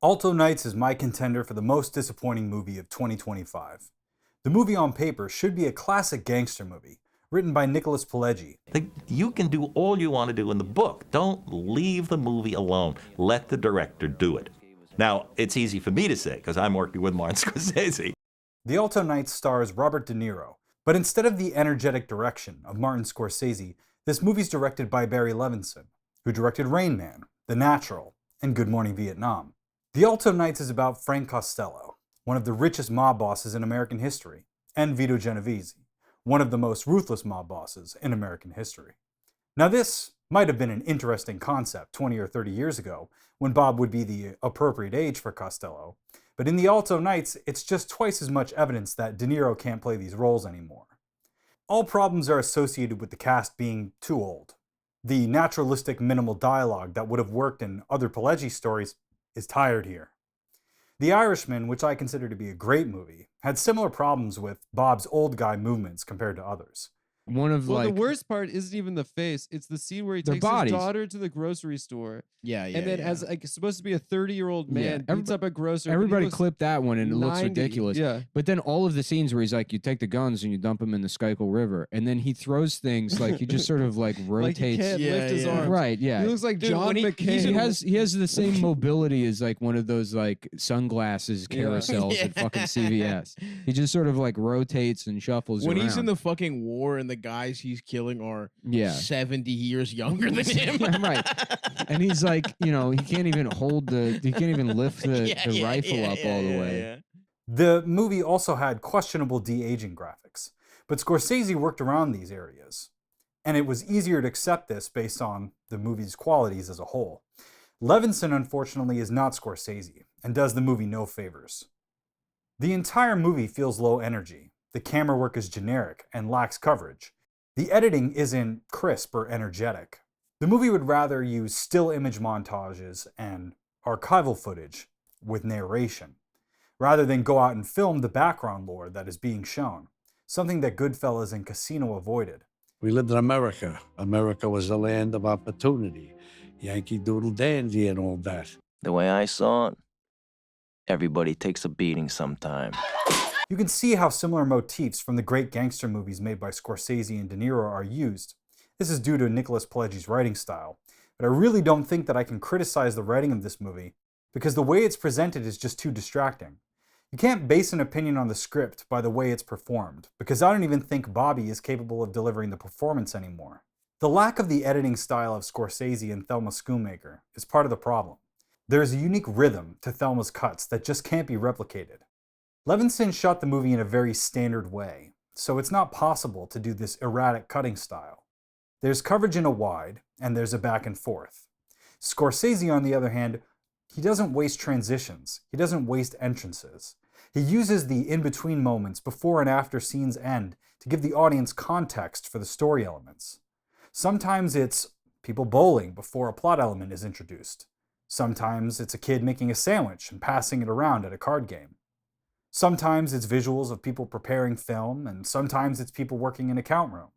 Alto Nights is my contender for the most disappointing movie of 2025. The movie on paper should be a classic gangster movie, written by Nicholas Pileggi. You can do all you want to do in the book. Don't leave the movie alone. Let the director do it. Now, it's easy for me to say, because I'm working with Martin Scorsese. The Alto Nights stars Robert De Niro, but instead of the energetic direction of Martin Scorsese, this movie's directed by Barry Levinson, who directed Rain Man, The Natural, and Good Morning Vietnam. The Alto Nights is about Frank Costello, one of the richest mob bosses in American history, and Vito Genovese, one of the most ruthless mob bosses in American history. Now this might have been an interesting concept 20 or 30 years ago, when Bob would be the appropriate age for Costello, but in the Alto Nights, it's just twice as much evidence that De Niro can't play these roles anymore. All problems are associated with the cast being too old. The naturalistic minimal dialogue that would have worked in other Pileggi stories is tired here. The Irishman, which I consider to be a great movie, had similar problems with Bob's old guy movements compared to others. The worst part isn't even the face. It's the scene where he takes his daughter to the grocery store. And then as like supposed to be a 30-year-old man beats up a grocer. Everybody clipped that one and it looks 90. ridiculous. But then all of the scenes where he's like, you take the guns and you dump them in the Schuylkill River, and then he throws things like he just sort of like rotates. Like he can't lift his arms. Right, yeah. He looks like John McCain. He has the same mobility as like one of those like sunglasses carousels at fucking CVS. He just sort of like rotates and shuffles when around. he's in the fucking war and the guys he's killing are 70 years younger than him. Right. And he's like, you know, he can't even lift the rifle up all the way. The movie also had questionable de-aging graphics, but Scorsese worked around these areas, and it was easier to accept this based on the movie's qualities as a whole. Levinson, unfortunately, is not Scorsese, and does the movie no favors. The entire movie feels low energy, the camera work is generic and lacks coverage. The editing isn't crisp or energetic. The movie would rather use still image montages and archival footage with narration, rather than go out and film the background lore that is being shown, something that Goodfellas and Casino avoided. We lived in America. America was the land of opportunity. Yankee Doodle Dandy and all that. The way I saw it, everybody takes a beating sometime. You can see how similar motifs from the great gangster movies made by Scorsese and De Niro are used. This is due to Nicholas Pileggi's writing style, but I really don't think that I can criticize the writing of this movie because the way it's presented is just too distracting. You can't base an opinion on the script by the way it's performed, because I don't even think Bobby is capable of delivering the performance anymore. The lack of the editing style of Scorsese and Thelma Schoonmaker is part of the problem. There is a unique rhythm to Thelma's cuts that just can't be replicated. Levinson shot the movie in a very standard way, so it's not possible to do this erratic cutting style. There's coverage in a wide, and there's a back and forth. Scorsese, on the other hand, he doesn't waste transitions, he doesn't waste entrances. He uses the in-between moments before and after scenes end to give the audience context for the story elements. Sometimes it's people bowling before a plot element is introduced. Sometimes it's a kid making a sandwich and passing it around at a card game. Sometimes it's visuals of people preparing film, and sometimes it's people working in a count room.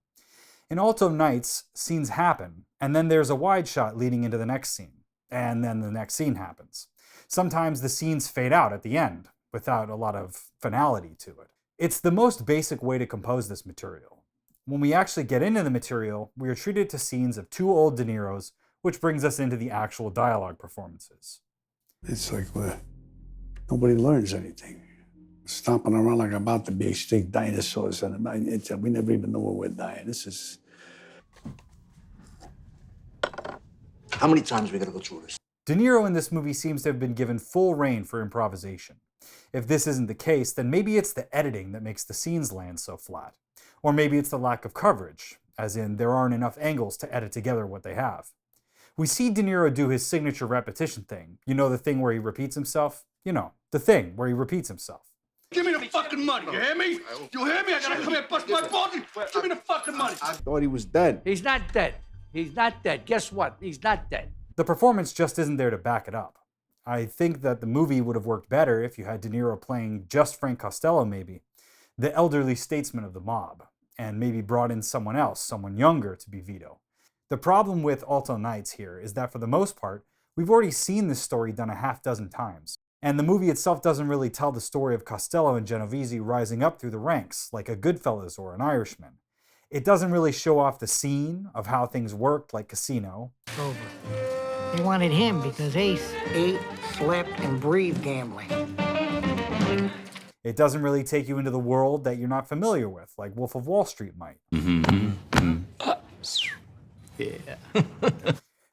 In Alto Nights, scenes happen, and then there's a wide shot leading into the next scene, and then the next scene happens. Sometimes the scenes fade out at the end, without a lot of finality to it. It's the most basic way to compose this material. When we actually get into the material, we are treated to scenes of two old De Niros, which brings us into the actual dialogue performances. It's like nobody learns anything. Stomping around like about to be extinct dinosaurs, and we never even know when we're dying. This is... How many times are we gonna go through this? De Niro in this movie seems to have been given full reign for improvisation. If this isn't the case, then maybe it's the editing that makes the scenes land so flat. Or maybe it's the lack of coverage, as in there aren't enough angles to edit together what they have. We see De Niro do his signature repetition thing. You know, the thing where he repeats himself? You know, the thing where he repeats himself. Give me the fucking money, you hear me? You hear me? I gotta come here and bust my balls. Give me the fucking money. I thought he was dead. He's not dead. He's not dead. Guess what? He's not dead. The performance just isn't there to back it up. I think that the movie would have worked better if you had De Niro playing just Frank Costello maybe, the elderly statesman of the mob, and maybe brought in someone else, someone younger, to be Vito. The problem with Alto Nights here is that for the most part, we've already seen this story done a half dozen times. And the movie itself doesn't really tell the story of Costello and Genovese rising up through the ranks, like a Goodfellas or an Irishman. It doesn't really show off the scene of how things worked, like Casino. Over. They wanted him because Ace ate, slept, and breathed gambling. It doesn't really take you into the world that you're not familiar with, like Wolf of Wall Street might. Yeah.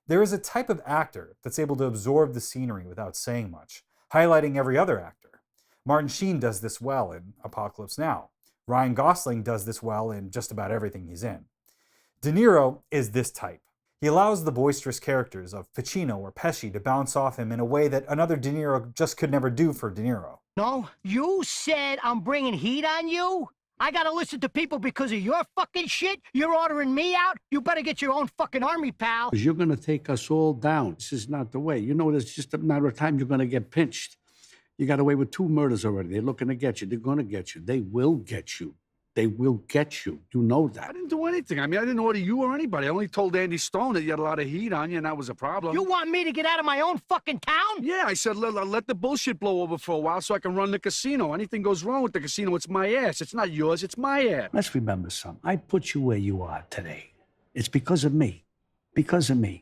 There is a type of actor that's able to absorb the scenery without saying much, highlighting every other actor. Martin Sheen does this well in Apocalypse Now. Ryan Gosling does this well in just about everything he's in. De Niro is this type. He allows the boisterous characters of Pacino or Pesci to bounce off him in a way that another De Niro just could never do for De Niro. No, you said I'm bringing heat on you? I gotta listen to people because of your fucking shit? You're ordering me out? You better get your own fucking army, pal. Because you're going to take us all down. This is not the way. You know, it's just a matter of time you're going to get pinched. You got away with 2 murders already. They're looking to get you. They're going to get you. They will get you. They will get you. You know that. I didn't do anything. I mean, I didn't order you or anybody. I only told Andy Stone that you had a lot of heat on you, and that was a problem. You want me to get out of my own fucking town? Yeah, I said, let the bullshit blow over for a while so I can run the casino. Anything goes wrong with the casino, it's my ass. It's not yours, it's my ass. Let's remember something. I put you where you are today. It's because of me. Because of me.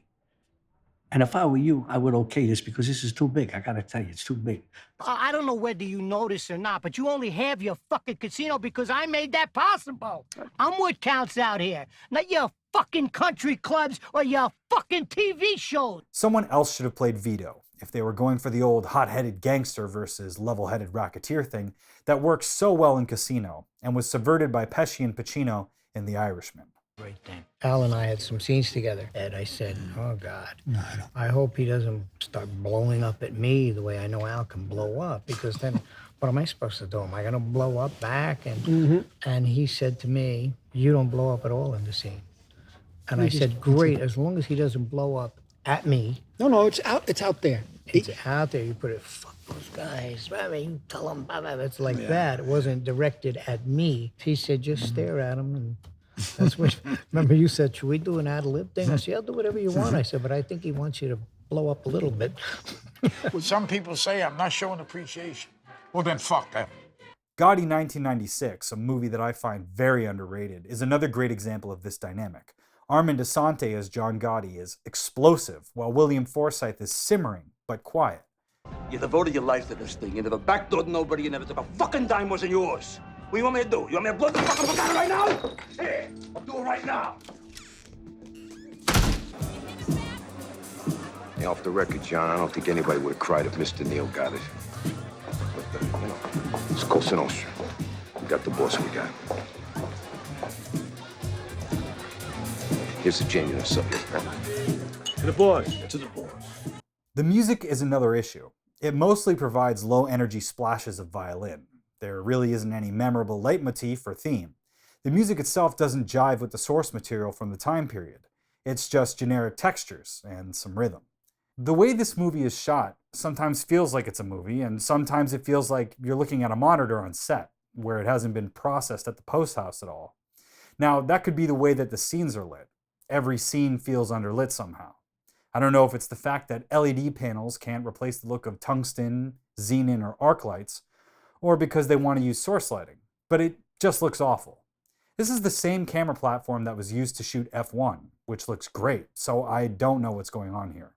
And if I were you, I would okay this because this is too big. I gotta tell you, it's too big. I don't know whether you notice or not, but you only have your fucking casino because I made that possible. I'm what counts out here, not your fucking country clubs or your fucking TV shows. Someone else should have played Vito if they were going for the old hot-headed gangster versus level-headed racketeer thing that works so well in Casino and was subverted by Pesci and Pacino in The Irishman. Right then. Al and I had some scenes together, and I said, oh, God, I hope he doesn't start blowing up at me the way I know Al can blow up, because then what am I supposed to do? Am I going to blow up back? And he said to me, you don't blow up at all in the scene. And I said, great, as long as he doesn't blow up at me. No, it's out there. It's out there. You put it, fuck those guys. I mean, you tell them, it's like that. It wasn't directed at me. He said, just stare at him and... That's what, remember you said, should we do an ad-lib thing? I said, I'll do whatever you want. I said, but I think he wants you to blow up a little bit. Well, some people say I'm not showing appreciation. Well, then fuck them. Gotti 1996, a movie that I find very underrated, is another great example of this dynamic. Armand Assante as John Gotti is explosive, while William Forsythe is simmering but quiet. You devoted your life to this thing. You never backdoored nobody. You never took a fucking dime wasn't yours. What do you want me to do? You want me to blow the fucking book out right now? Here, I'll do it right now. Hey, off the record, John, I don't think anybody would have cried if Mr. Neal got it. But, it's Cosa Nostra. We got the boss we got. Here's the genuine subject. To the boss. To the boss. The music is another issue. It mostly provides low-energy splashes of violin. There really isn't any memorable leitmotif or theme. The music itself doesn't jive with the source material from the time period. It's just generic textures and some rhythm. The way this movie is shot sometimes feels like it's a movie, and sometimes it feels like you're looking at a monitor on set, where it hasn't been processed at the post house at all. Now, that could be the way that the scenes are lit. Every scene feels underlit somehow. I don't know if it's the fact that LED panels can't replace the look of tungsten, xenon, or arc lights, or because they want to use source lighting, but it just looks awful. This is the same camera platform that was used to shoot F1, which looks great, so I don't know what's going on here.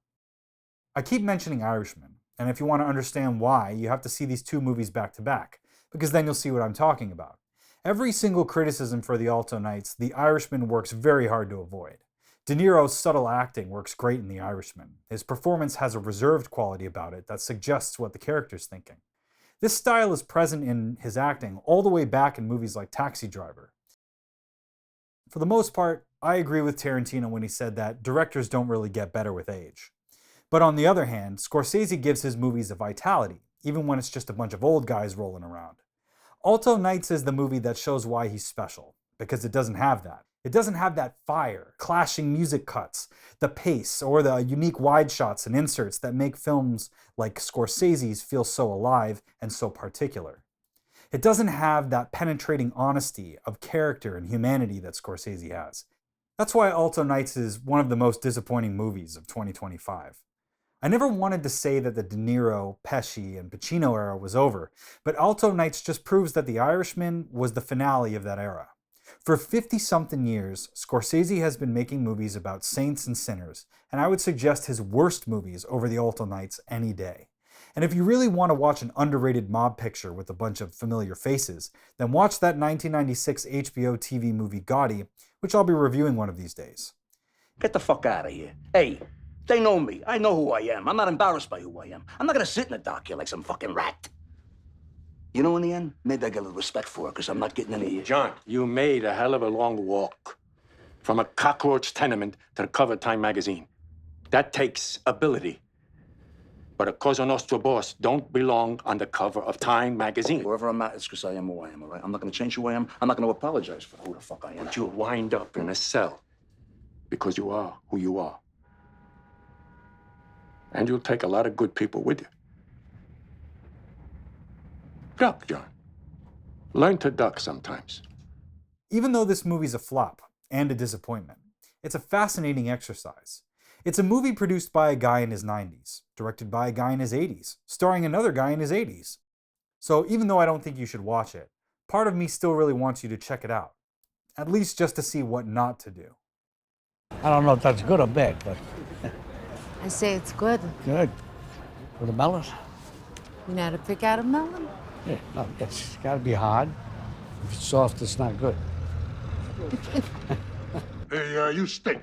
I keep mentioning Irishman, and if you want to understand why, you have to see these 2 movies back to back, because then you'll see what I'm talking about. Every single criticism for the Alto Nights, The Irishman works very hard to avoid. De Niro's subtle acting works great in The Irishman. His performance has a reserved quality about it that suggests what the character's thinking. This style is present in his acting all the way back in movies like Taxi Driver. For the most part, I agree with Tarantino when he said that directors don't really get better with age. But on the other hand, Scorsese gives his movies a vitality, even when it's just a bunch of old guys rolling around. Alto Nights is the movie that shows why he's special, because it doesn't have that. It doesn't have that fire, clashing music cuts, the pace, or the unique wide shots and inserts that make films like Scorsese's feel so alive and so particular. It doesn't have that penetrating honesty of character and humanity that Scorsese has. That's why Alto Nights is one of the most disappointing movies of 2025. I never wanted to say that the De Niro, Pesci, and Pacino era was over, but Alto Nights just proves that The Irishman was the finale of that era. For 50-something years, Scorsese has been making movies about saints and sinners, and I would suggest his worst movies over The Alto Nights any day. And if you really want to watch an underrated mob picture with a bunch of familiar faces, then watch that 1996 HBO TV movie Gotti, which I'll be reviewing one of these days. Get the fuck out of here. Hey, they know me. I know who I am. I'm not embarrassed by who I am. I'm not gonna sit in the dock here like some fucking rat. You know, in the end, maybe I get a little respect for it because I'm not getting any of you. John, you made a hell of a long walk from a cockroach tenement to the cover of Time magazine. That takes ability. But a Cosa Nostra boss don't belong on the cover of Time magazine. Wherever I'm at, it's because I am who I am, all right? I'm not going to change who I am. I'm not going to apologize for who the fuck I am. But you'll wind up in a cell because you are who you are. And you'll take a lot of good people with you. Duck, John. Learn to duck sometimes. Even though this movie's a flop and a disappointment, it's a fascinating exercise. It's a movie produced by a guy in his 90s, directed by a guy in his 80s, starring another guy in his 80s. So even though I don't think you should watch it, part of me still really wants you to check it out, at least just to see what not to do. I don't know if that's good or bad, but I say it's good. good. For the melons? You know how to pick out a melon? Yeah, no, it's got to be hard. If it's soft, it's not good. Hey, you stink.